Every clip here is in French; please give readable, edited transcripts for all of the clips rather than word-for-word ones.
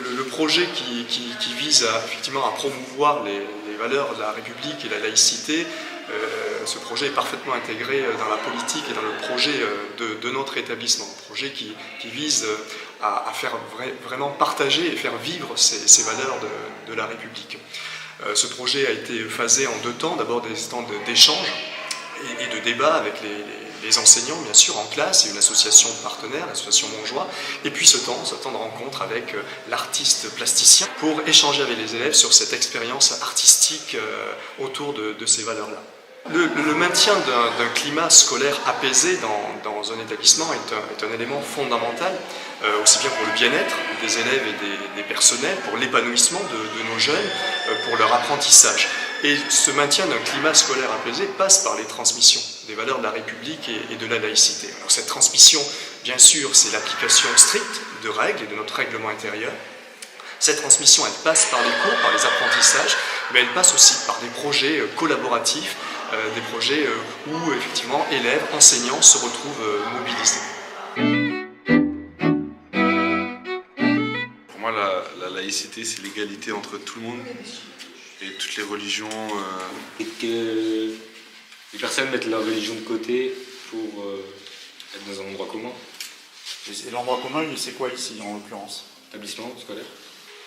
Le projet qui vise effectivement à promouvoir les valeurs de la République et la laïcité, ce projet est parfaitement intégré dans la politique et dans le projet de notre établissement. Un projet qui vise à faire vraiment partager et faire vivre ces valeurs de la République. Ce projet a été phasé en 2 temps, d'abord des temps d'échange et de débat avec les enseignants, bien sûr, en classe, et une association de partenaires, l'association Montjoie, et puis ce temps de rencontre avec l'artiste plasticien pour échanger avec les élèves sur cette expérience artistique autour de ces valeurs-là. Le maintien d'un climat scolaire apaisé dans un établissement est un élément fondamental, aussi bien pour le bien-être des élèves et des personnels, pour l'épanouissement de nos jeunes, pour leur apprentissage. Et ce maintien d'un climat scolaire apaisé passe par les transmissions des valeurs de la République et de la laïcité. Alors cette transmission, bien sûr, c'est l'application stricte de règles et de notre règlement intérieur. Cette transmission, elle passe par les cours, par les apprentissages, mais elle passe aussi par des projets collaboratifs, des projets où, effectivement, élèves, enseignants se retrouvent mobilisés. Pour moi, la laïcité, c'est l'égalité entre tout le monde et toutes les religions. Et que les personnes mettent leur religion de côté pour être dans un endroit commun. Et l'endroit commun, c'est quoi ici, en l'occurrence? Établissement scolaire.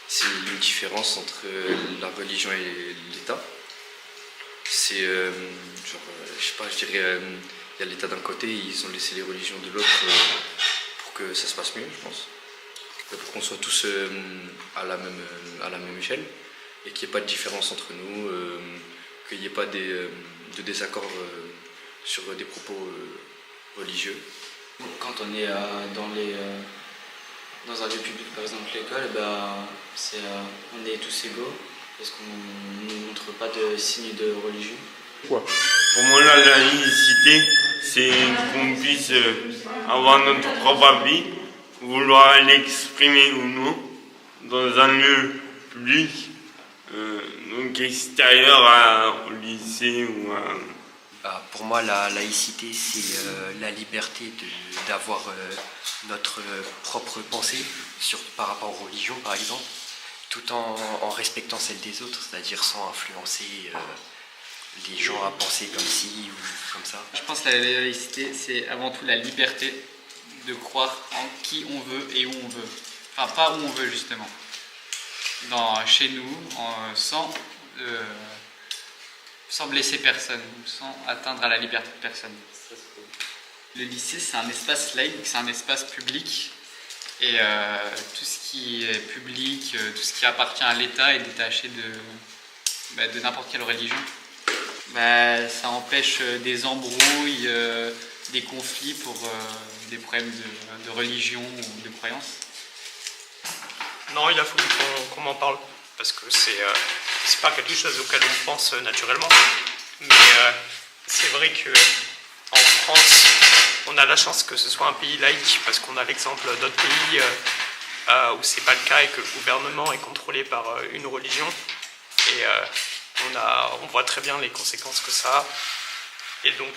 C'est une différence entre la religion et l'État. C'est, je sais pas, je dirais, il y a l'État d'un côté, ils ont laissé les religions de l'autre pour que ça se passe mieux, je pense. Pour qu'on soit tous à la même échelle et qu'il n'y ait pas de différence entre nous, qu'il n'y ait pas de désaccord sur des propos religieux. Quand on est dans un lieu public, par exemple l'école, on est tous égaux parce qu'on ne montre pas de signes de religion. Quoi? Pour moi, la laïcité, c'est qu'on puisse avoir notre propre avis, vouloir l'exprimer ou non, dans un lieu public, donc extérieur au lycée ou à... Pour moi, la laïcité, c'est la liberté d'avoir notre propre pensée par rapport aux religions, par exemple, tout en respectant celle des autres, c'est-à-dire sans influencer les gens à penser comme ci ou comme ça. Je pense que la laïcité, c'est avant tout la liberté de croire en qui on veut et où on veut. Enfin, pas où on veut, justement. Chez nous, sans blesser personne, sans atteindre à la liberté de personne. Le lycée, c'est un espace laïque, c'est un espace public. Et tout ce qui est public, tout ce qui appartient à l'État est détaché de n'importe quelle religion. Ça empêche des embrouilles, des conflits pour des problèmes de religion ou de croyance. Non, il a fallu qu'on m'en parle, parce que c'est pas quelque chose auquel on pense naturellement. Mais c'est vrai qu'en France, on a la chance que ce soit un pays laïque, parce qu'on a l'exemple d'autres pays où c'est pas le cas et que le gouvernement est contrôlé par une religion. Et on voit très bien les conséquences que ça a. Et donc,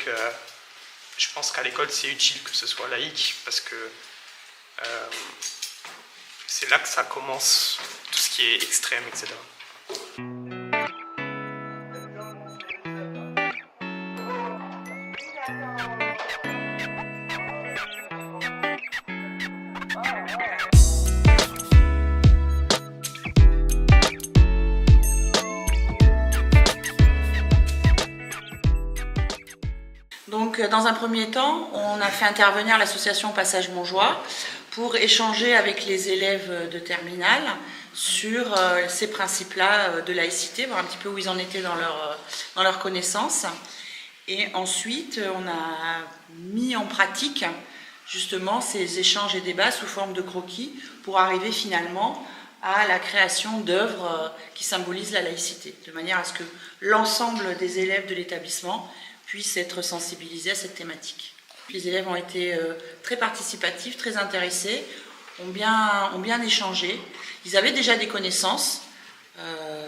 je pense qu'à l'école, c'est utile que ce soit laïque, parce que c'est là que ça commence, tout ce qui est extrême, etc. Donc, dans un premier temps, on a fait intervenir l'association Passage Montjoie pour échanger avec les élèves de terminale sur ces principes-là de laïcité, voir un petit peu où ils en étaient dans leur connaissance. Et ensuite, on a mis en pratique justement ces échanges et débats sous forme de croquis pour arriver finalement à la création d'œuvres qui symbolisent la laïcité, de manière à ce que l'ensemble des élèves de l'établissement puissent être sensibilisés à cette thématique. Les élèves ont été très participatifs, très intéressés, ont bien échangé. Ils avaient déjà des connaissances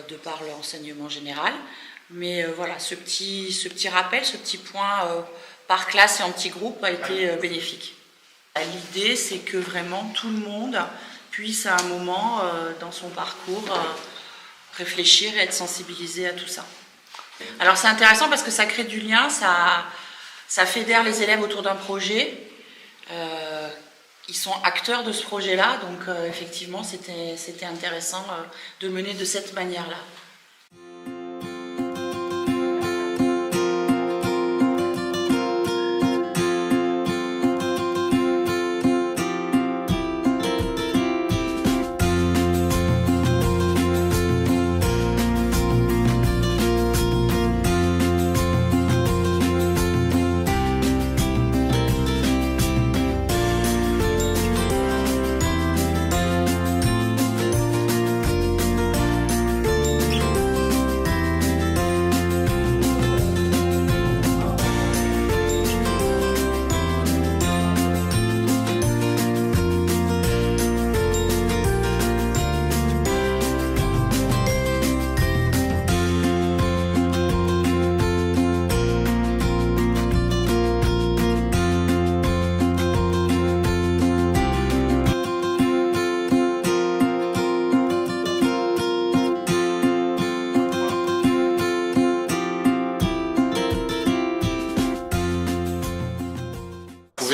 de par leur enseignement général, mais voilà, ce petit rappel, ce petit point par classe et en petit groupe a été bénéfique. L'idée, c'est que vraiment tout le monde puisse à un moment dans son parcours réfléchir et être sensibilisé à tout ça. Alors c'est intéressant parce que ça crée du lien, ça fédère les élèves autour d'un projet. Ils sont acteurs de ce projet-là, donc effectivement c'était intéressant de le mener de cette manière-là.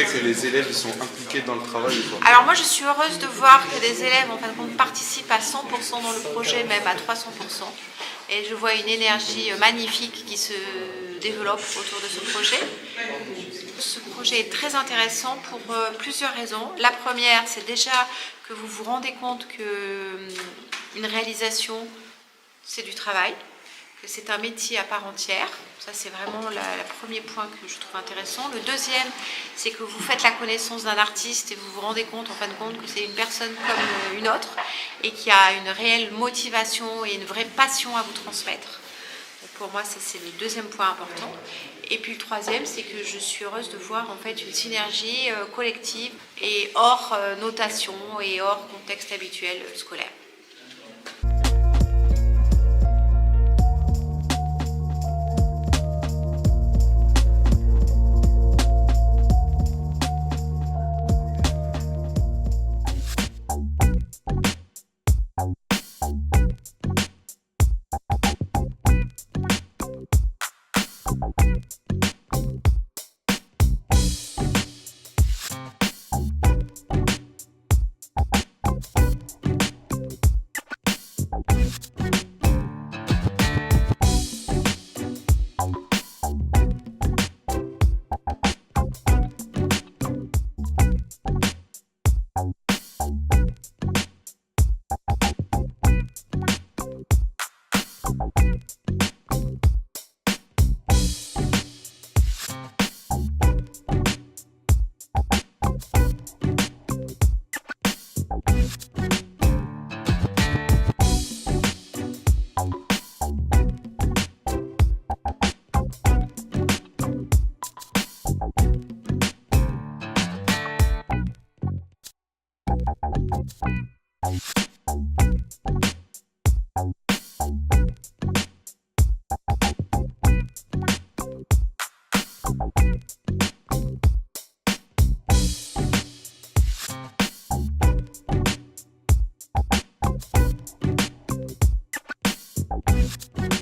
Que les élèves sont impliqués dans le travail ou pas? Alors moi je suis heureuse de voir que les élèves en fin de compte participent à 100% dans le projet, même à 300%. Et je vois une énergie magnifique qui se développe autour de ce projet. Ce projet est très intéressant pour plusieurs raisons. La première, c'est déjà que vous vous rendez compte qu'une réalisation, c'est du travail, que c'est un métier à part entière. Ça, c'est vraiment le premier point que je trouve intéressant. Le deuxième, c'est que vous faites la connaissance d'un artiste et vous vous rendez compte, en fin de compte, que c'est une personne comme une autre et qui a une réelle motivation et une vraie passion à vous transmettre. Donc pour moi, ça, c'est le deuxième point important. Et puis le troisième, c'est que je suis heureuse de voir en fait une synergie collective et hors notation et hors contexte habituel scolaire. Thank you.